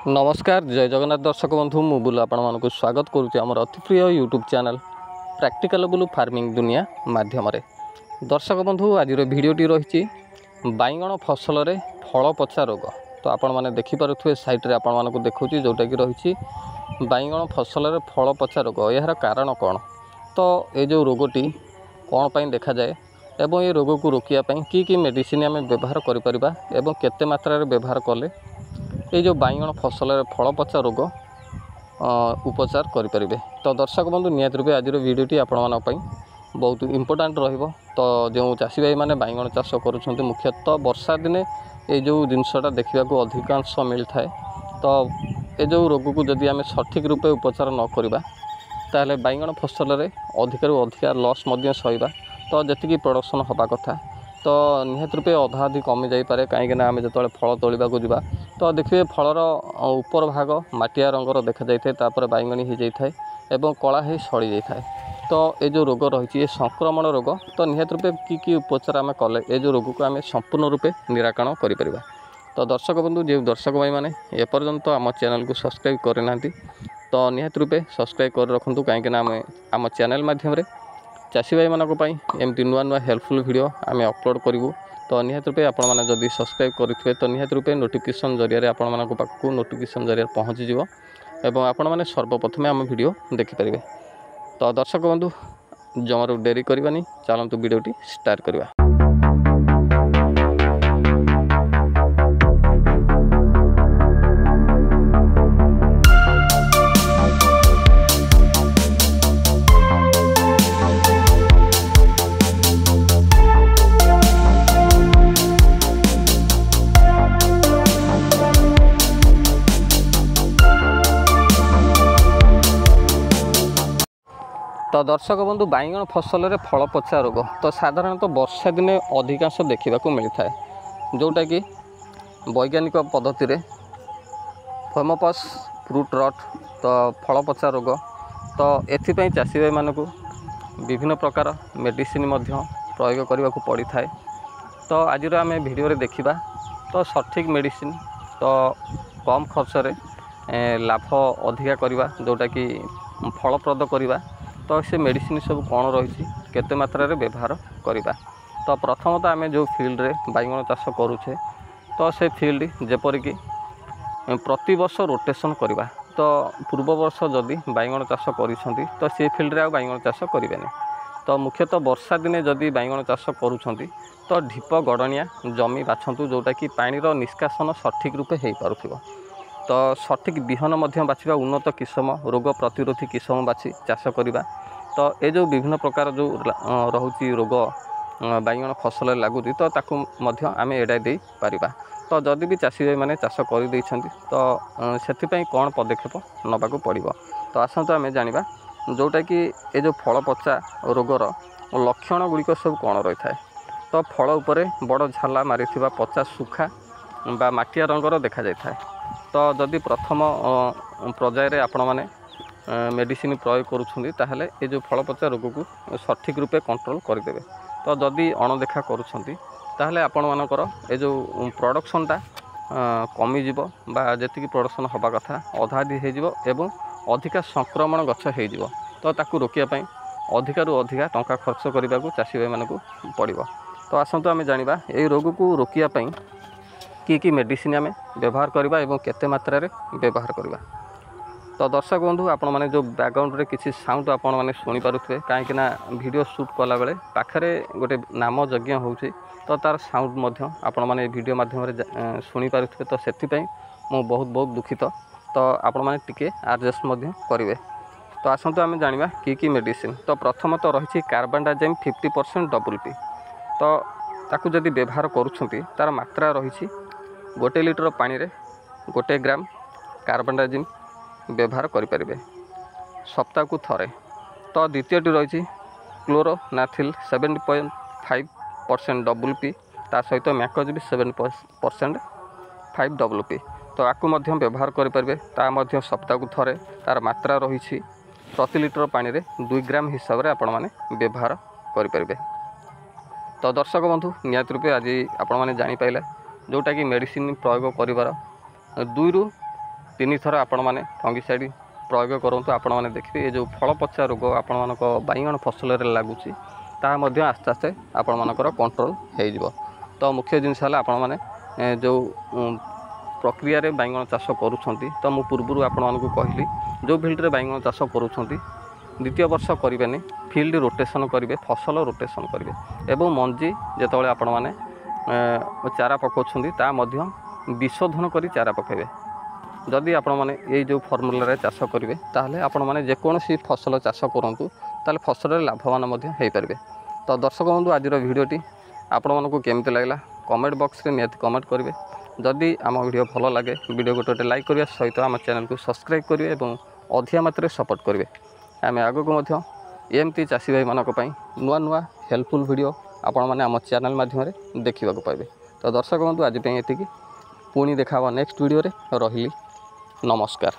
नमस्कार जय जगन्नाथ दर्शक बंधु मु बुलु आपण मानक स्वागत करुच्ची आमर अति प्रिय YouTube channel practical blue farming दुनिया माध्यम दर्शक बंधु आज भिडटी रही बैगण फसल रे फल पचा रोग। तो आपण मैंने देखिपे साइट रे आपण मानक देखुची जोटा कि रही बैगण फसल रे फल पचा रोग। यार कारण कौन? तो ये जो रोगटी कौन पाई देखा जाए एवं ये रोग को रोकिया कि मेडिसिन आम व्यवहार करें केते मात्रा व्यवहार कले ये जो बैगण फसल फल पचा रोग उपचार करें। तो दर्शक बंधु निहत रूपे आज भिडटी आपण बहुत इम्पोर्टाट रहिबो। तो जो चाषी भाई मैंने बैगण चाष करुँच मुख्यतः वर्षा दिने ये जो जिनसटा देखा अधिकांश मिलता है। तो ये जो रोग को जदि आम सठिक रूपे उपचार न करवा ताहले बैगण फसल रे अधिकरू अधिका लॉस सहिबा। तो जी प्रोडक्शन हवा कथा तो निहत रूपे अधा अधिक कमी जापे कहीं आम जो फल तोड़ा जा तो देखिए फलर ऊपर भाग मटिया रंगर देखा जाए बैगणी हो जाए और कला ही सड़ी जाए। तो ये जो रोग रही है संक्रमण रोग। तो निहत रूपे कि उपचार आम कले ये जो रोग को आम संपूर्ण रूपे निराकरण करें। तो दर्शक बंधु जो दर्शक भाई मैंने एपर्यंत आम चैनल को सब्सक्राइब करना तो निहत रूपे सब्सक्राइब कर रखु कहीं आम चैनल माध्यम चाषी भाई मानक एमती नुआ नुआ हेल्पफुल वीडियो आम अपलोड करूँ। तो निहत रूपे आपण मैंने जदि सब्सक्राइब करेंगे तो निहत रूपे नोटिफिकेशन जरिया आपण मानक पाखक नोटिफिकेशन जरिया पहुँची एवं आपण मैंने सर्वप्रथमे आम वीडियो देखिपारे। तो दर्शक बंधु जमारू डेरी करवानी चलतु वीडियोटी स्टार्ट करवा। तो दर्शक बंधु बैगण फसल रे फल पचा रोग तो साधारणतः वर्षा दिने अधिकांश देखा मिलता है जोटा कि वैज्ञानिक पद्धति रे फेमोपस फ्रूट रट तो फल पचा रोग। तो एथिपाई चाषी भाई मानक विभिन्न प्रकार मेडिसिन प्रयोग करने को पड़ी थाए। तो आज आम वीडियो देखा तो सठिक मेडिसिन तो कम खर्च रे लाभ अधिका करवा जोटा कि फलप्रद करवा। तो से मेडिसिन सब कौन रही केते मात्रा रे व्यवहार करवा। तो प्रथमतः आम जो फील्ड रे बैगण चाष करुचे तो से फील्ड जेपरिक प्रति वर्ष रोटेशन करवा। तो पूर्व वर्ष जदि बैगण चाष करिसेंती तो से फील्ड रे आ बैगण चाष करेंगे। तो मुख्यतः वर्षा दिने जदि बैगण चाष करुछंती तो ढीप गड़निया जमी बाछंतु जोटा कि पानी रो निष्कासन सठिक रूपे हो पारुथिबो। तो सठिक बिहन बाछिबा उन्नत किस्म रोग प्रतिरोधी किस्म बाछि चाष करवा। तो ये जो विभिन्न प्रकार जो रोची रोग बैगण फसल लगुच तो ताकू आम एड़ाई दे पारिबा। तो जदि भी चाषी भाई मैंने चाष कर तो से कौन पदक्षेप नबाकू पड़ो। तो आसतु आम जाना जोटा कि ये जो फल पचा रोगर लक्षण गुड़िक सब कौन रही है। तो फल उपरे बड़ झाला मारी पचा सुखा बा मटिया रंगर देखा जाए। तो जदि प्रथम पर्यायर आपण मैंने मेडिसिन प्रयोग करुँच ताहले ये जो फल पचा रोग को सठिक रूपे कंट्रोल करदे। तो जदि अणदेखा करुँच ताहले आपण मानकर ये जो प्रोडक्शनटा कमिजिव बा जेतिकी प्रोडक्शन हवा कथा अधाधि हो एवं अधिका संक्रमण गछ हो। तो ताकू रोकिया अधिकारु अधिका टंका खर्च करने को चाषी भाई मानक पड़ो। तो आसतु आम जाना ये रोग को रोकिया कि मेडिसिन आम व्यवहार करवा एवं केते मात्रा रे व्यवहार करवा। तो दर्शक बंधु आपण मैंने जो बैकग्राउंड रे किसी साउंड आपण मैंने शुणी पारुथे कहीं वीडियो शूट कला बेले पाखरे गोटे नाम यज्ञ होउछि तो तार साउंड आपण मैंने वीडियो माध्यम शुणी पारुथे। तो से मु बहुत बहुत दुखित। तो आपण मैंने टिके एडजस्ट करेंगे। तो आसतु आम जाना कि मेडिसिन। तो प्रथम तो रही कार्बानडाजिम 50% WP। तो ताकू जदि व्यवहार करुछंती तार मात्रा रही 1 लिटर पानी रे 1 ग्राम कार्बानडाजिम व्यवहार करें सप्ताह को थरे। तो द्वितीयटी रही क्लोरोनाथिल 7.5% WP ता सहित मैकोजिब 7% 5 WP। तो आपको व्यवहार करें ता सप्ताह को थरे तार मात्रा रही प्रति लिटर पानी रे 2 ग्राम हिसाब से आपण मैंने व्यवहार करें। तो दर्शक बंधु निहत रूपे आज आपण मैंने जानीपारे जोटा कि मेडिसिन प्रयोग कर 2 ରୁ 3 थर आपण मैंने फंगिसाइड प्रयोग करूँ आपण मैंने देखिए ये जो फल पचा रोग आपण मानक बैगन फसल लगुच तादे आस्ते आस्ते आपण मानकर कंट्रोल हो। तो मुख्य जिनस आपण मैंने जो प्रक्रिया रे बैगन चाष करूछंती तो मु पूर्व आपण मानकु कहली जो फील्ड रे बैगन चाष करूछंती द्वितीय वर्ष करेंगे फील्ड रोटेशन करेंगे फसल रोटेशन करेंगे एवं मंजी जितेबाला आपण मैंने चारा पकाउछंती ता मध्य विशोधन करी चारा पकेबे। जदि आपण माने ये जो फर्मुला चाष करेंगे ताहले आपण माने जेकोसी फसल चाष करूँ ताहले फसल लाभवान मध्य हो पारे। तो दर्शक बंधु आज भिडियोटी आपण मानकु केमती लगला कमेंट बॉक्स रे नियत कमेंट करेंगे। जदि आम वीडियो भल लगे वीडियो गोटे लाइक करने सहित आम चैनल को सब्सक्राइब करेंगे और अधिका मात्रा सपोर्ट करेंगे। आम आगक एमती चाषी भाई मानक नुआ नुआ हेल्पफुल वीडियो आपण मैंने आम चैनल माध्यम देखा पाइबे। तो दर्शक बंधु आज ये पुणी देखा नेक्स्ट वीडियो रे रही नमस्कार।